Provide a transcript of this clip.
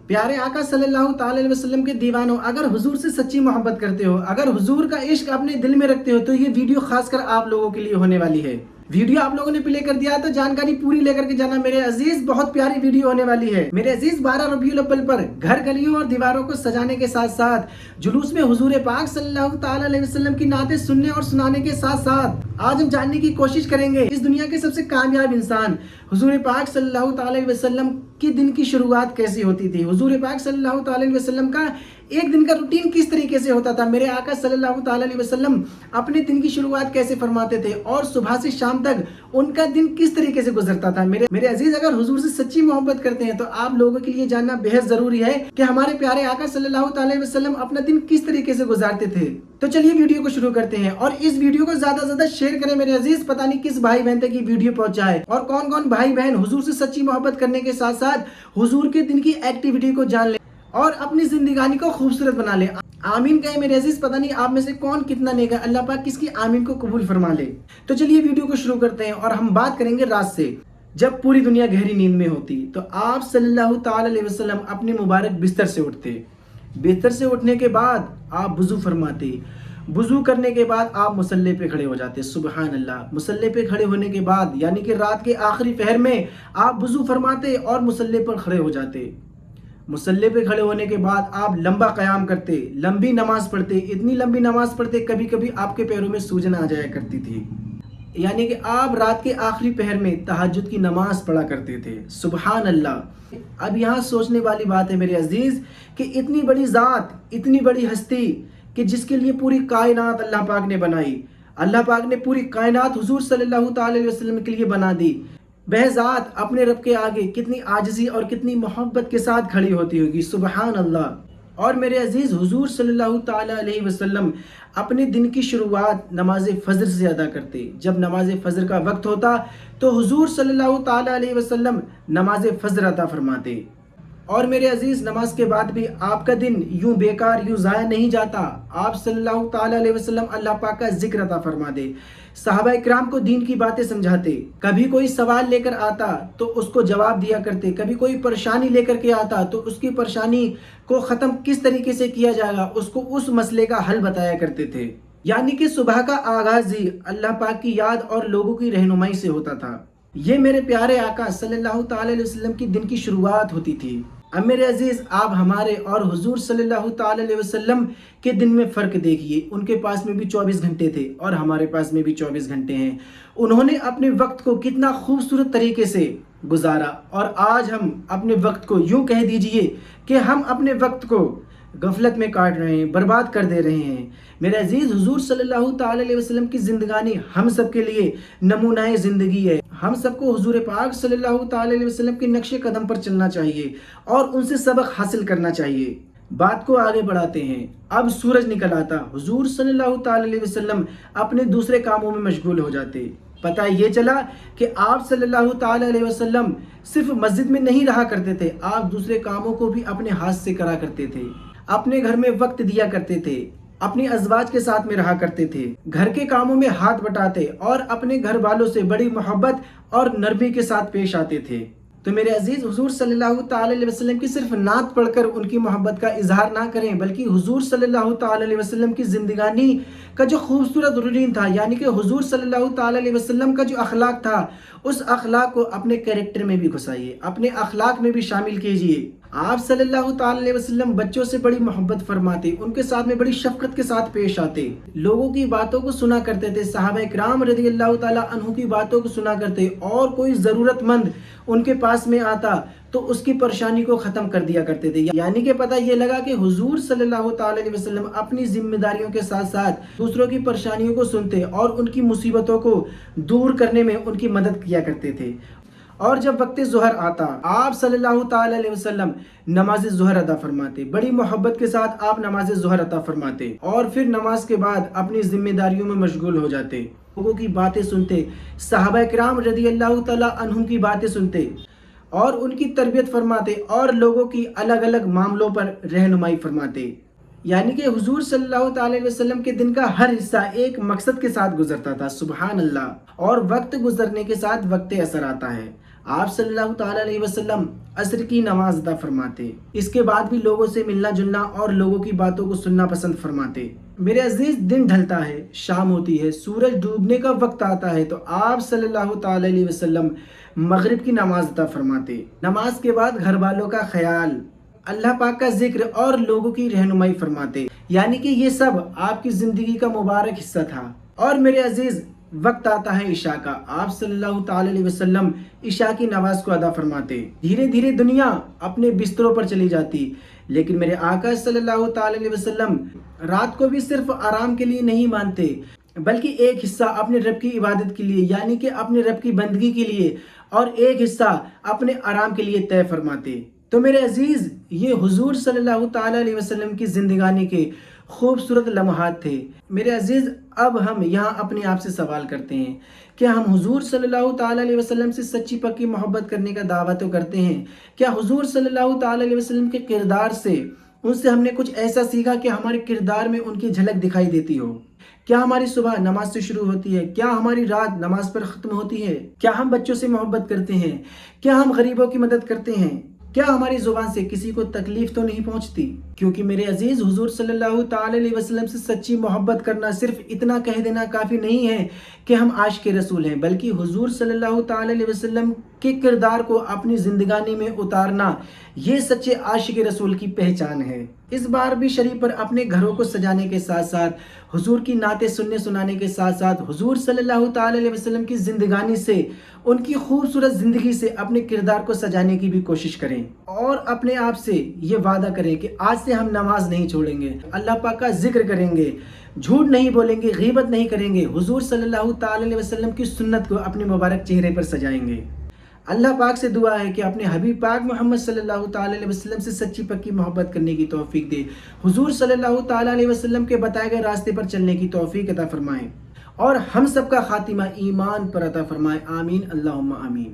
प्यारे आका सल्लल्लाहु ताला अलैहि वसल्लम के दीवानों, अगर हुजूर से सच्ची मोहब्बत करते हो, अगर हुजूर का इश्क अपने दिल में रखते हो, तो ये वीडियो खासकर आप लोगों के लिए होने वाली है। वीडियो आप लोगों ने प्ले कर दिया तो जानकारी पूरी लेकर के जाना मेरे अजीज, बहुत प्यारी वीडियो होने वाली है मेरे अजीज। 12 रबीउल अव्वल पर घर गलियों और दीवारों को सजाने के साथ साथ जुलूस में हुजूर पाक सल्लल्लाहु ताला अलैहि वसल्लम की नातें सुनने और सुनाने के साथ साथ आज हम जानने की कोशिश करेंगे इस दुनिया के सबसे कामयाब इंसान हुजूर पाक सल्लल्लाहु ताला अलैहि वसल्लम की दिन की शुरुआत कैसी होती थी, हुजूर पाक सल्लल्लाहु ताला अलैहि वसल्लम का एक दिन का रूटीन किस तरीके से होता था, मेरे आका सल्लल्लाहु ताला अलैहि वसल्लम अपने दिन की शुरुआत कैसे फरमाते थे और सुबह से शाम तक उनका दिन किस तरीके से गुजरता था। मेरे अजीज, अगर हुजूर से सच्ची मोहब्बत करते हैं तो आप लोगों के लिए जानना बेहद जरूरी है कि हमारे प्यारे आका सल्लल्लाहु ताला अलैहि वसल्लम अपना दिन किस तरीके से गुजारते थे। तो चलिए वीडियो को शुरू करते हैं और इस वीडियो को ज्यादा से ज्यादा शेयर करें मेरे अजीज। पता नहीं किस भाई बहन तक ये वीडियो पहुंच जाए और कौन कौन भाई बहन हुजूर से सच्ची मोहब्बत करने के साथ साथ हुजूर के दिन की एक्टिविटी को जान ले और अपनी जिंदगानी को खूबसूरत बना ले। आमीन कहे मेरे अजीज। पता नहीं आप में से कौन कितना नेक है, अल्लाह पाक किसकी आमीन को कबूल फरमा ले। तो चलिए वीडियो को शुरू करते हैं और हम बात करेंगे रात से, जब पूरी दुनिया गहरी नींद में होती तो आप सल्लल्लाहु ताला अलैहि वसल्लम अपने मुबारक बिस्तर से उठते। बिस्तर से उठने के बाद आप वुजू फरमाते, वुजू करने के बाद आप मुसल्ले पे खड़े हो जाते। सुबहान अल्लाह। मुसल्ले पे खड़े होने के बाद यानी कि रात के आखिरी पहर में आप वुजू फरमाते और मुसल्ले पर खड़े हो जाते। मुसल्ले पे खड़े होने के बाद आप लंबा क़याम करते, लंबी नमाज पढ़ते, इतनी लंबी नमाज पढ़ते कभी कभी आपके पैरों में सूजन आ जाया करती थी। यानी कि आप रात के आखिरी पहर में तहज्जुद की नमाज पढ़ा करते थे। सुबहान अल्लाह। अब यहाँ सोचने वाली बात है मेरे अजीज कि इतनी बड़ी ज़ात, इतनी बड़ी हस्ती कि जिसके लिए पूरी कायनात अल्लाह पाक ने बनाई, अल्लाह पाक ने पूरी कायनात हुजूर सल्लल्लाहु ताला अलैहि वसल्लम के लिए बना दी, वह ज़ात अपने रब के आगे कितनी आजिज़ी और कितनी मोहब्बत के साथ खड़ी होती होगी। सुबहान अल्लाह। और मेरे अजीज़, हुजूर सल्लल्लाहु ताला अलैहि वसल्लम अपने दिन की शुरुआत नमाज फ़जर से अदा करते। जब नमाज फ़जर का वक्त होता तो हुजूर सल्लल्लाहु ताला अलैहि वसल्लम नमाज फ़जर अता फरमाते। और मेरे अजीज़, नमाज के बाद भी आपका दिन यूं बेकार, यूं ज़ाया नहीं जाता। आप सल्लल्लाहु ताला अलैहि वसल्लम अल्लाह पाक का जिक्र अता फरमा दे, सहाबा इकराम को दीन की बातें समझाते। कभी कोई सवाल लेकर आता तो उसको जवाब दिया करते, कभी कोई परेशानी लेकर के आता तो उसकी परेशानी को ख़त्म किस तरीके से किया जाएगा उसको उस मसले का हल बताया करते थे। यानी कि सुबह का आगाज़ ही अल्लाह पाक की याद और लोगों की रहनुमाई से होता था। ये मेरे प्यारे आका सल्लल्लाहु ताला अलैहि वसल्लम की दिन की शुरुआत होती थी। अब मेरे अजीज़, आप हमारे और हुजूर सल्लल्लाहु ताला अलैहि वसल्लम के दिन में फ़र्क देखिए। उनके पास में भी 24 घंटे थे और हमारे पास में भी 24 घंटे हैं। उन्होंने अपने वक्त को कितना खूबसूरत तरीके से गुजारा और आज हम अपने वक्त को यूं कह दीजिए कि हम अपने वक्त को गफलत में काट रहे हैं, बर्बाद कर दे रहे हैं। मेरे अजीज़, हुजूर सल्लल्लाहु ताला अलैहि वसल्लम की ज़िंदगानी हम सब के लिए नमूनाए ज़िंदगी है। हम सबको हुजूर पाक सल्लल्लाहु ताला अलैहि वसल्लम के नक्शे कदम पर चलना चाहिए और उनसे सबक हासिल करना चाहिए। बात को आगे बढ़ाते हैं। अब सूरज निकल आता, हुजूर सल्लल्लाहु ताला अलैहि वसल्लम अपने दूसरे कामों में मशगूल हो जाते। पता ये चला कि आप सल्लल्लाहु ताला अलैहि वसल्लम सिर्फ मस्जिद में नहीं रहा करते थे, आप दूसरे कामों को भी अपने हाथ से करा करते थे। अपने घर में वक्त दिया करते थे, अपने अज़वाज के साथ में रहा करते थे, घर के कामों में हाथ बटाते और अपने घर वालों से बड़ी मोहब्बत और नरमी के साथ पेश आते थे। तो मेरे अजीज़, हुजूर सल्लल्लाहु ताला अलैहि वसल्लम की सिर्फ नात पढ़कर उनकी मोहब्बत का इजहार ना करें, बल्कि हुजूर सल्लल्लाहु ताला अलैहि वसल्लम की ज़िंदगानी का जो खूबसूरत रूटीन था, यानी कि हुजूर सल्लल्लाहु ताला अलैहि वसल्लम का जो अखलाक था, उस अखलाक को अपने कैरेक्टर में भी घुसाइए, अपने अखलाक में भी शामिल कीजिए। आप सल्लल्लाहु ताला अलैहि वसल्लम बच्चों से बड़ी मोहब्बत फरमाते, उनके साथ में बड़ी शफकत के साथ पेश आते, लोगों की बातों को सुना करते थे, सहाबा इकराम रज़ियल्लाहु ताला अन्हु की बातों को सुना करते और कोई ज़रूरतमंद उनके पास में आता तो उसकी परेशानी को ख़त्म कर दिया करते थे। यानी कि पता ये लगा कि हुजूर सल्लल्लाहु ताला अलैहि वसल्लम अपनी जिम्मेदारियों के साथ साथ दूसरों की परेशानियों को सुनते और उनकी मुसीबतों को दूर करने में उनकी मदद किया करते थे। और जब वक्त ज़ोहर आता, आप सल्लल्लाहु ताला अलैहि वसल्लम नमाज ज़ोहर अदा फरमाते, बड़ी मोहब्बत के साथ आप नमाज ज़ोहर अदा फरमाते और फिर नमाज के बाद अपनी जिम्मेदारियों में मशगूल हो जाते, लोगों की बातें सुनते, सहाबा इकराम रज़ियल्लाहु ताला अन्हुम की बातें सुनते और उनकी तरबियत फरमाते और लोगों की अलग अलग मामलों पर रहनुमाई फरमाते। यानी कि हुजूर सल्लल्लाहु ताला अलैहि वसल्लम के दिन का हर हिस्सा एक मकसद के साथ गुजरता था। सुबहान अल्लाह। और वक्त गुजरने के साथ वक्त असर आता है। آپ صلی اللہ تعالیٰ علیہ وسلم عصر کی نماز ادا فرماتے، اس کے بعد بھی لوگوں سے ملنا جلنا اور لوگوں کی باتوں کو سننا پسند فرماتے۔ میرے عزیز، دن ڈھلتا ہے، شام ہوتی ہے، سورج ڈوبنے کا وقت آتا ہے تو آپ صلی اللہ تعالیٰ علیہ وسلم مغرب کی نماز ادا فرماتے۔ نماز کے بعد گھر والوں کا خیال، اللہ پاک کا ذکر اور لوگوں کی رہنمائی فرماتے، یعنی کہ یہ سب آپ کی زندگی کا مبارک حصہ تھا۔ اور میرے عزیز، وقت آتا ہے عشاء کا، آپ صلی اللہ تعالی علیہ وسلم عشاء کی نماز کو ادا فرماتے۔ دھیرے دھیرے دنیا اپنے بستروں پر چلی جاتی، لیکن میرے آقا صلی اللہ تعالی علیہ وسلم رات کو بھی صرف آرام کے لیے نہیں مانتے، بلکہ ایک حصہ اپنے رب کی عبادت کے لیے، یعنی کہ اپنے رب کی بندگی کے لیے، اور ایک حصہ اپنے آرام کے لیے طے فرماتے۔ تو میرے عزیز، یہ حضور صلی اللہ تعالی علیہ وسلم کی زندگانی کے خوبصورت لمحات تھے۔ میرے عزیز، اب ہم یہاں اپنے آپ سے سوال کرتے ہیں کہ ہم حضور صلی اللہ تعالی علیہ وسلم سے سچی پکی محبت کرنے کا دعویٰ تو کرتے ہیں، کیا حضور صلی اللہ تعالی علیہ وسلم کے کردار سے ان سے ہم نے کچھ ایسا سیکھا کہ ہمارے کردار میں ان کی جھلک دکھائی دیتی ہو؟ کیا ہماری صبح نماز سے شروع ہوتی ہے؟ کیا ہماری رات نماز پر ختم ہوتی ہے؟ کیا ہم بچوں سے محبت کرتے ہیں؟ کیا ہم غریبوں کی مدد کرتے ہیں؟ کیا ہماری زبان سے کسی کو تکلیف تو نہیں پہنچتی؟ کیونکہ میرے عزیز، حضور صلی اللہ تعالی علیہ وسلم سے سچی محبت کرنا صرف اتنا کہہ دینا کافی نہیں ہے کہ ہم عاشق رسول ہیں، بلکہ حضور صلی اللہ تعالی علیہ وسلم کے کردار کو اپنی زندگانی میں اتارنا، یہ سچے عاشق رسول کی پہچان ہے۔ اس بار بھی شریف پر اپنے گھروں کو سجانے کے ساتھ ساتھ، حضور کی نعتیں سنانے کے ساتھ ساتھ، حضور صلی اللہ تعالی علیہ وسلم کی زندگانی سے، ان کی خوبصورت زندگی سے اپنے کردار کو سجانے کی بھی کوشش کریں، اور اپنے آپ سے یہ وعدہ کریں کہ آج سے ہم نماز نہیں چھوڑیں گے، اللہ پاک کا ذکر کریں گے، جھوٹ نہیں بولیں گے، غیبت نہیں کریں گے، حضور صلی اللہ تعالی علیہ وسلم کی سنت کو اپنے مبارک چہرے پر سجائیں گے۔ اللہ پاک سے دعا ہے کہ اپنے حبیب پاک محمد صلی اللہ تعالی علیہ وسلم سے سچی پکی محبت کرنے کی توفیق دے، حضور صلی اللہ تعالی علیہ وسلم کے بتائے گئے راستے پر چلنے کی توفیق عطا فرمائے، اور ہم سب کا خاتمہ ایمان پر عطا فرمائے۔ آمین، اللہم آمین۔